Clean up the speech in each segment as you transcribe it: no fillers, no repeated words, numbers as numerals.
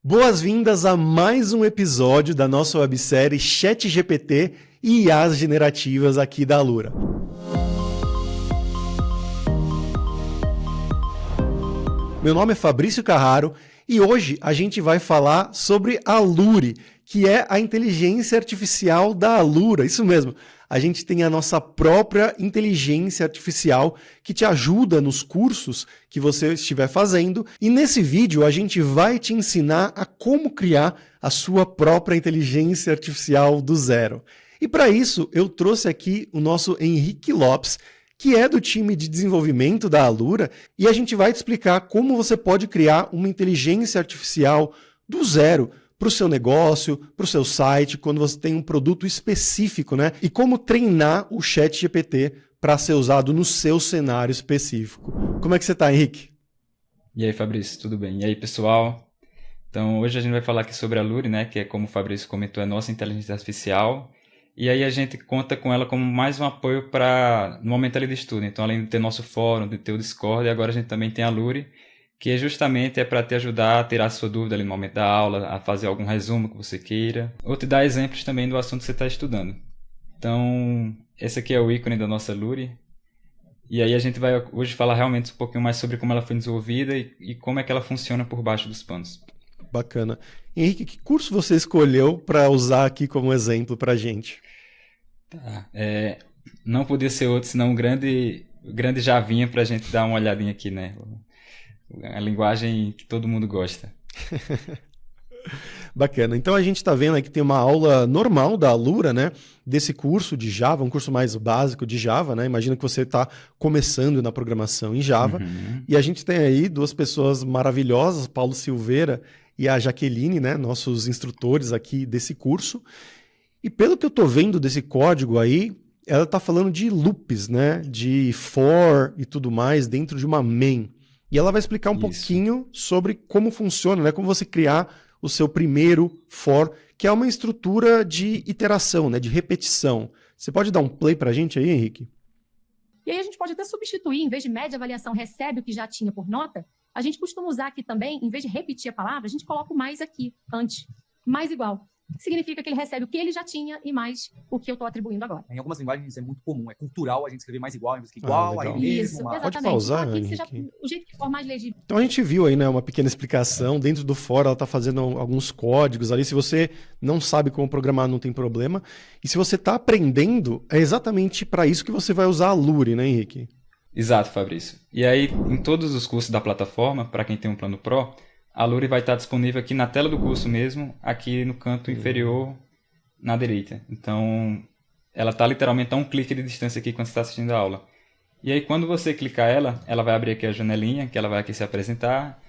Boas-vindas a mais um episódio da nossa websérie ChatGPT e IAs generativas aqui da Alura. Meu nome é Fabrício Carraro e hoje a gente vai falar sobre a Luri, que é a inteligência artificial da Alura. Isso mesmo, a gente tem a nossa própria inteligência artificial que te ajuda nos cursos que você estiver fazendo. E nesse vídeo a gente vai te ensinar a como criar a sua própria inteligência artificial do zero. E para isso eu trouxe aqui o nosso Henrique Lopes, que é do time de desenvolvimento da Alura, e a gente vai te explicar como você pode criar uma inteligência artificial do zero para o seu negócio, para o seu site, quando você tem um produto específico, né? E como treinar o ChatGPT para ser usado no seu cenário específico. Como é que você está, Henrique? E aí, Fabrício, tudo bem? E aí, pessoal? Então, hoje a gente vai falar aqui sobre a Luri, né? Que é, como o Fabrício comentou, é a nossa inteligência artificial. E aí a gente conta com ela como mais um apoio no momento ali de estudo. Então, além de ter nosso fórum, de ter o Discord, agora a gente também tem a Luri, que justamente é para te ajudar a tirar a sua dúvida ali no momento da aula, a fazer algum resumo que você queira, ou te dar exemplos também do assunto que você está estudando. Então, esse aqui é o ícone da nossa Luri. E aí a gente vai hoje falar realmente um pouquinho mais sobre como ela foi desenvolvida e como é que ela funciona por baixo dos panos. Bacana. Henrique, que curso você escolheu para usar aqui como exemplo para a gente? Não podia ser outro, senão um grande Javinha para a gente dar uma olhadinha aqui, né? A linguagem que todo mundo gosta. Bacana. Então a gente está vendo aqui que tem uma aula normal da Alura, né? Desse curso de Java, um curso mais básico de Java, né? Imagina que você está começando na programação em Java. Uhum. E a gente tem aí duas pessoas maravilhosas, Paulo Silveira e a Jaqueline, né? Nossos instrutores aqui desse curso. E pelo que eu estou vendo desse código aí, ela está falando de loops, né? De for e tudo mais dentro de uma main. E ela vai explicar um pouquinho sobre como funciona, né? Como você criar o seu primeiro for, que é uma estrutura de iteração, né? De repetição. Você pode dar um play para a gente aí, Henrique? E aí a gente pode até substituir, em vez de média avaliação recebe o que já tinha por nota, a gente costuma usar aqui também, em vez de repetir a palavra, a gente coloca o mais aqui, antes. Mais igual. Significa que ele recebe o que ele já tinha e mais o que eu estou atribuindo agora. Em algumas linguagens isso é muito comum, é cultural a gente escrever mais igual, em vez que igual, aí mesmo. Isso, Mas... exatamente. Pode pausar, então, aqui Henrique? seja o jeito que for mais legível. Então a gente viu aí, né, uma pequena explicação. Dentro do for ela está fazendo alguns códigos ali. Se você não sabe como programar, não tem problema. E se você está aprendendo, é exatamente para isso que você vai usar a Luri, né, Henrique? Exato, Fabrício. E aí, em todos os cursos da plataforma, para quem tem um plano Pro, a Luri vai estar disponível aqui na tela do curso mesmo, aqui no canto inferior, na direita. Então, ela está literalmente a um clique de distância aqui quando você está assistindo a aula. E aí, quando você clicar ela vai abrir aqui a janelinha, que ela vai aqui se apresentar.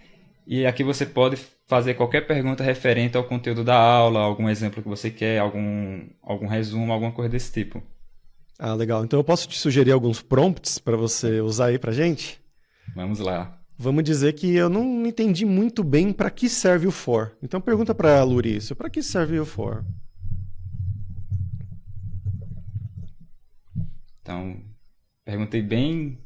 E aqui você pode fazer qualquer pergunta referente ao conteúdo da aula, algum exemplo que você quer, algum resumo, alguma coisa desse tipo. Ah, legal. Então eu posso te sugerir alguns prompts para você usar aí para gente? Vamos lá. Vamos dizer que eu não entendi muito bem para que serve o for. Então pergunta para a Luri isso. Para que serve o for? Então, perguntei bem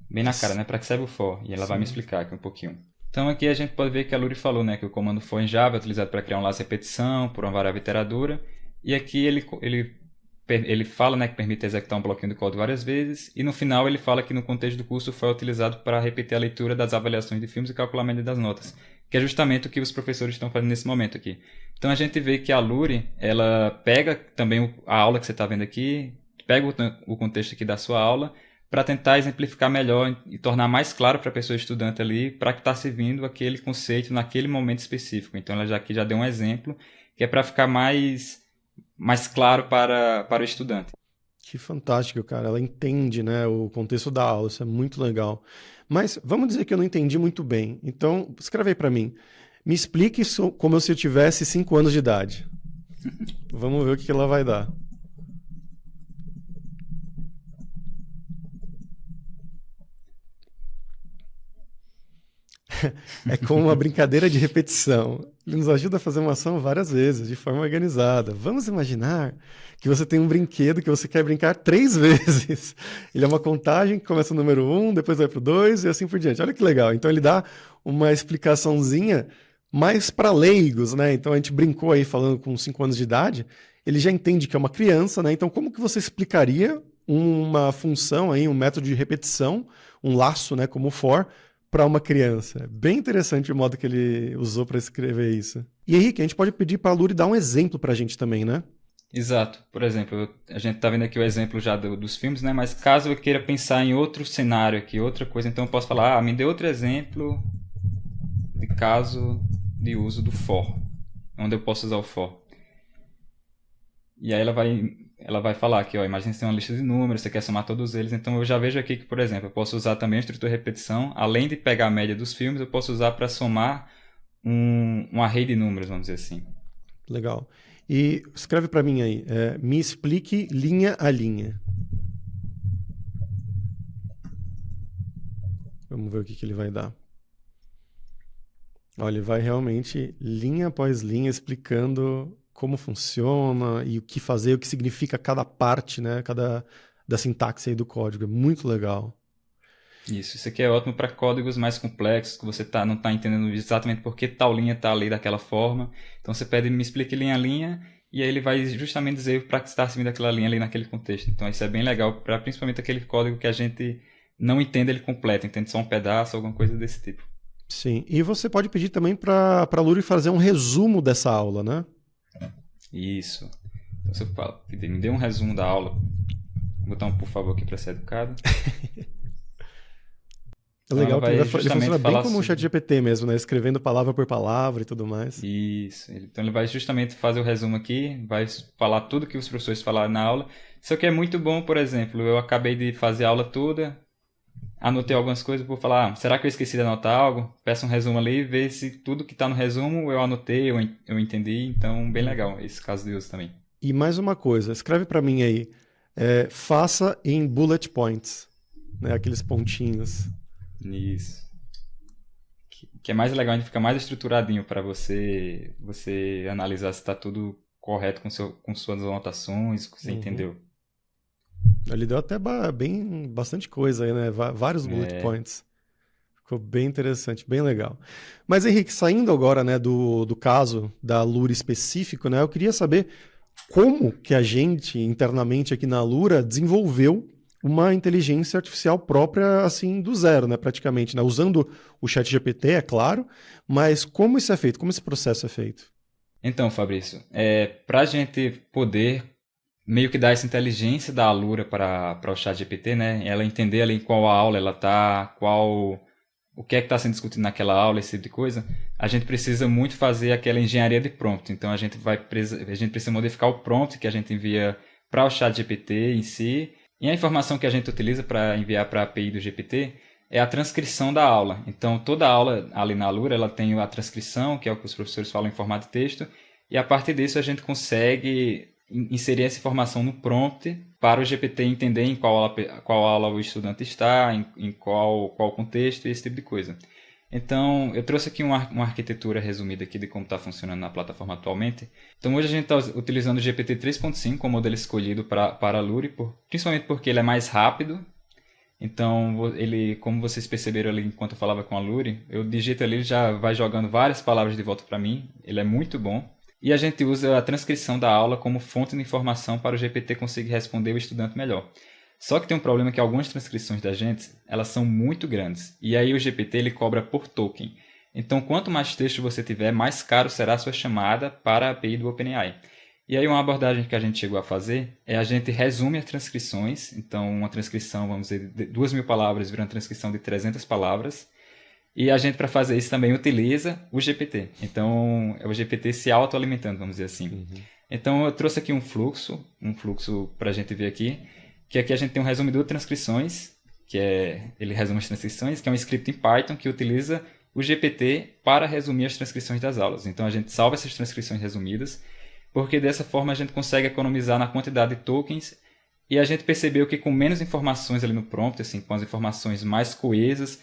na cara, né? Para que serve o for? E ela vai me explicar aqui um pouquinho. Então aqui a gente pode ver que a Luri falou, né? Que o comando for em Java é utilizado para criar um laço de repetição por uma variável iteradora. E aqui ele fala, né, que permite executar um bloquinho de código várias vezes. E no final ele fala que no contexto do curso foi utilizado para repetir a leitura das avaliações de filmes e calcular a média das notas. Que é justamente o que os professores estão fazendo nesse momento aqui. Então a gente vê que a Luri, ela pega também a aula que você está vendo aqui, pega o contexto aqui da sua aula para tentar exemplificar melhor e tornar mais claro para a pessoa estudante ali para que está servindo aquele conceito naquele momento específico. Então ela aqui já deu um exemplo que é para ficar mais claro para o estudante. Que fantástico, cara. Ela entende, né, o contexto da aula. Isso é muito legal. Mas vamos dizer que eu não entendi muito bem. Então, escreve aí para mim. Me explique isso como se eu tivesse 5 anos de idade. Vamos ver o que ela vai dar. É como uma brincadeira de repetição. Ele nos ajuda a fazer uma ação várias vezes, de forma organizada. Vamos imaginar que você tem um brinquedo que você quer brincar 3 vezes. Ele é uma contagem que começa no número 1, depois vai para o 2 e assim por diante. Olha que legal. Então ele dá uma explicaçãozinha Mas para leigos, né? Então a gente brincou aí falando com 5 anos de idade, ele já entende que é uma criança, né? Então como que você explicaria uma função aí, um método de repetição, um laço, né, como for, para uma criança? Bem interessante o modo que ele usou para escrever isso. E Henrique, a gente pode pedir para a Luri dar um exemplo para a gente também, né? Exato. Por exemplo, a gente tá vendo aqui o exemplo já dos filmes, né? Mas caso eu queira pensar em outro cenário aqui, outra coisa, então eu posso falar, me dê outro exemplo de caso de uso do for, onde eu posso usar o for. E aí ela vai falar aqui, ó, imagina que você tem uma lista de números, você quer somar todos eles, então eu já vejo aqui que, por exemplo, eu posso usar também a estrutura de repetição, além de pegar a média dos filmes, eu posso usar para somar um array de números, vamos dizer assim. Legal. E escreve para mim aí, me explique linha a linha. Vamos ver o que ele vai dar. Olha, ele vai realmente linha após linha explicando como funciona e o que fazer, o que significa cada parte, né, da sintaxe aí do código. É muito legal. Isso aqui é ótimo para códigos mais complexos, que você não está entendendo exatamente por que tal linha está ali daquela forma. Então você pede, me explique linha a linha, e aí ele vai justamente dizer para que está servindo aquela linha ali naquele contexto. Então isso é bem legal para principalmente aquele código que a gente não entende ele completo, entende só um pedaço, alguma coisa desse tipo. Sim, e você pode pedir também para a Luri fazer um resumo dessa aula, né? Isso. Então se eu pedir, me dê um resumo da aula, vou botar um por favor aqui para ser educado. É legal que ele funciona bem como um sobre... chat GPT mesmo, né? Escrevendo palavra por palavra e tudo mais. Isso. Então ele vai justamente fazer o resumo aqui, vai falar tudo que os professores falaram na aula. Isso aqui é muito bom, por exemplo, eu acabei de fazer a aula toda, anotei algumas coisas, vou falar, será que eu esqueci de anotar algo? Peço um resumo ali, ver se tudo que está no resumo eu anotei, eu entendi, então bem legal esse caso de uso também. E mais uma coisa, escreve para mim aí, faça em bullet points, né? Aqueles pontinhos. Isso. Que é mais legal, a gente fica mais estruturadinho para você analisar se está tudo correto com suas anotações, que você entendeu. Ele deu até bastante coisa aí, né? Vários bullet points. Ficou bem interessante, bem legal. Mas, Henrique, saindo agora, né, do caso da Lura específico, né? Eu queria saber como que a gente, internamente aqui na Lura, desenvolveu uma inteligência artificial própria, assim, do zero, né, praticamente, né? Usando o ChatGPT, é claro, mas como isso é feito? Como esse processo é feito? Então, Fabrício, para a gente poder meio que dar essa inteligência da Alura para o ChatGPT, né? Ela entender ali em qual aula ela está, o que é que está sendo discutido naquela aula, esse tipo de coisa, a gente precisa muito fazer aquela engenharia de prompt. Então, a gente precisa modificar o prompt que a gente envia para o ChatGPT em si. E a informação que a gente utiliza para enviar para a API do GPT é a transcrição da aula. Então, toda aula ali na Alura, ela tem a transcrição, que é o que os professores falam em formato de texto, e a partir disso a gente consegue inserir essa informação no prompt para o GPT entender em qual aula o estudante está, em qual contexto e esse tipo de coisa. Então, eu trouxe aqui uma arquitetura resumida aqui de como está funcionando na plataforma atualmente. Então, hoje a gente está utilizando o GPT 3.5 como modelo escolhido para a Luri, principalmente porque ele é mais rápido. Então, ele, como vocês perceberam ali enquanto eu falava com a Luri, eu digito ali, ele já vai jogando várias palavras de volta para mim. Ele é muito bom. E a gente usa a transcrição da aula como fonte de informação para o GPT conseguir responder o estudante melhor. Só que tem um problema que algumas transcrições da gente, elas são muito grandes. E aí o GPT ele cobra por token. Então, quanto mais texto você tiver, mais caro será a sua chamada para a API do OpenAI. E aí uma abordagem que a gente chegou a fazer é a gente resume as transcrições. Então, uma transcrição, vamos dizer, de 2.000 palavras vira uma transcrição de 300 palavras. E a gente, para fazer isso, também utiliza o GPT. Então, é o GPT se autoalimentando, vamos dizer assim. Então, eu trouxe aqui um fluxo para a gente ver aqui, que aqui a gente tem um resumidor de transcrições, ele resume as transcrições, que é um script em Python que utiliza o GPT para resumir as transcrições das aulas. Então, a gente salva essas transcrições resumidas, porque dessa forma a gente consegue economizar na quantidade de tokens, e a gente percebeu que com menos informações ali no prompt, assim, com as informações mais coesas,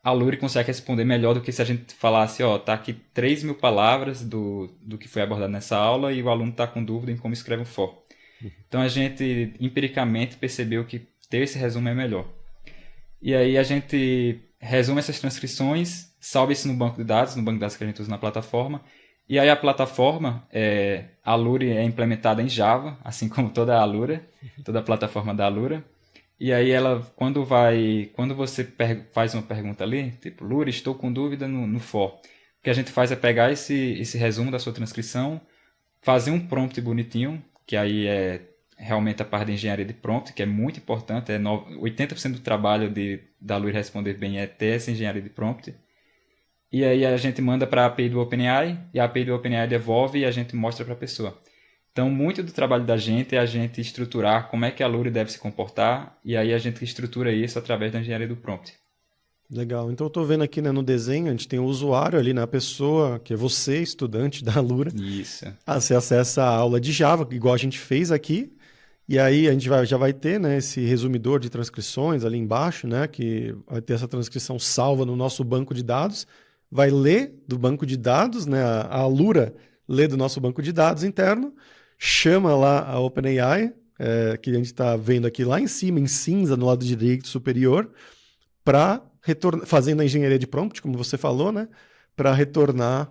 a Luri consegue responder melhor do que se a gente falasse, tá aqui 3.000 palavras do que foi abordado nessa aula e o aluno está com dúvida em como escreve um for. Então a gente empiricamente percebeu que ter esse resumo é melhor. E aí a gente resume essas transcrições, salva isso no banco de dados que a gente usa na plataforma. E aí a plataforma, a Alura é implementada em Java, assim como toda a Alura, toda a plataforma da Alura. E aí ela, quando você faz uma pergunta ali, tipo, Lura, estou com dúvida no for. O que a gente faz é pegar esse resumo da sua transcrição, fazer um prompt bonitinho, que aí é realmente a parte de engenharia de prompt, que é muito importante, 80% do trabalho da Alura responder bem é ter essa engenharia de prompt. E aí a gente manda para a API do OpenAI, e a API do OpenAI devolve e a gente mostra para a pessoa. Então, muito do trabalho da gente é a gente estruturar como é que a Alura deve se comportar, e aí a gente estrutura isso através da engenharia do prompt. Legal. Então eu estou vendo aqui, né, no desenho, a gente tem o usuário ali, na pessoa, que é você, estudante da Alura. Isso. Você acessa a aula de Java, igual a gente fez aqui, e aí a gente já vai ter, né, esse resumidor de transcrições ali embaixo, né, que vai ter essa transcrição salva no nosso banco de dados, vai ler do banco de dados, né, a Alura lê do nosso banco de dados interno, chama lá a OpenAI, que a gente está vendo aqui lá em cima, em cinza, no lado direito superior, para fazendo a engenharia de prompt, como você falou, né, para retornar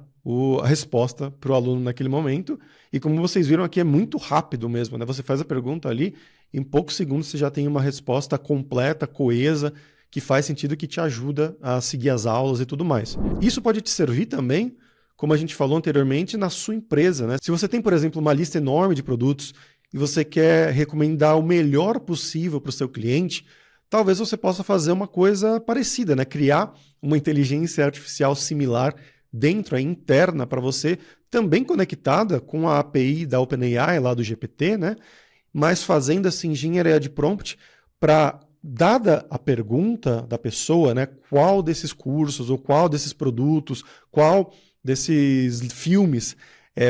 a resposta para o aluno naquele momento. E como vocês viram aqui, é muito rápido mesmo, né? Você faz a pergunta ali, em poucos segundos você já tem uma resposta completa, coesa, que faz sentido, que te ajuda a seguir as aulas e tudo mais. Isso pode te servir também, como a gente falou anteriormente, na sua empresa, né? Se você tem, por exemplo, uma lista enorme de produtos e você quer recomendar o melhor possível para o seu cliente, talvez você possa fazer uma coisa parecida, né? Criar uma inteligência artificial similar dentro, aí, interna para você, também conectada com a API da OpenAI, lá do GPT, né? Mas fazendo essa engenharia de prompt para, dada a pergunta da pessoa, né? Qual desses cursos ou qual desses produtos, qual desses filmes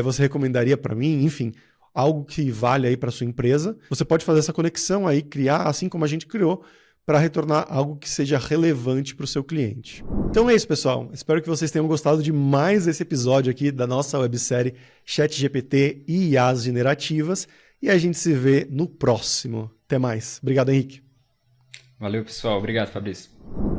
você recomendaria para mim, enfim, algo que vale aí para sua empresa, você pode fazer essa conexão aí, criar, assim como a gente criou, para retornar algo que seja relevante para o seu cliente. Então é isso, pessoal. Espero que vocês tenham gostado de mais esse episódio aqui da nossa websérie ChatGPT e IAs generativas, e a gente se vê no próximo. Até mais. Obrigado, Henrique. Valeu, pessoal. Obrigado, Fabrício.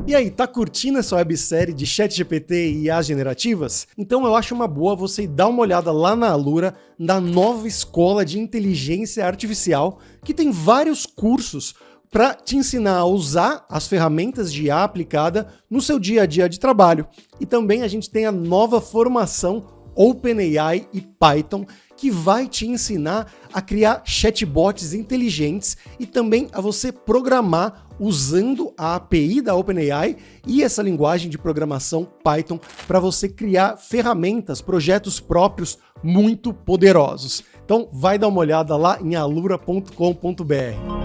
E aí, tá curtindo essa websérie de ChatGPT e IAs generativas? Então eu acho uma boa você dar uma olhada lá na Alura, na nova escola de inteligência artificial, que tem vários cursos para te ensinar a usar as ferramentas de IA aplicada no seu dia a dia de trabalho. E também a gente tem a nova formação OpenAI e Python, que vai te ensinar a criar chatbots inteligentes e também a você programar usando a API da OpenAI e essa linguagem de programação Python para você criar ferramentas, projetos próprios muito poderosos. Então vai dar uma olhada lá em alura.com.br.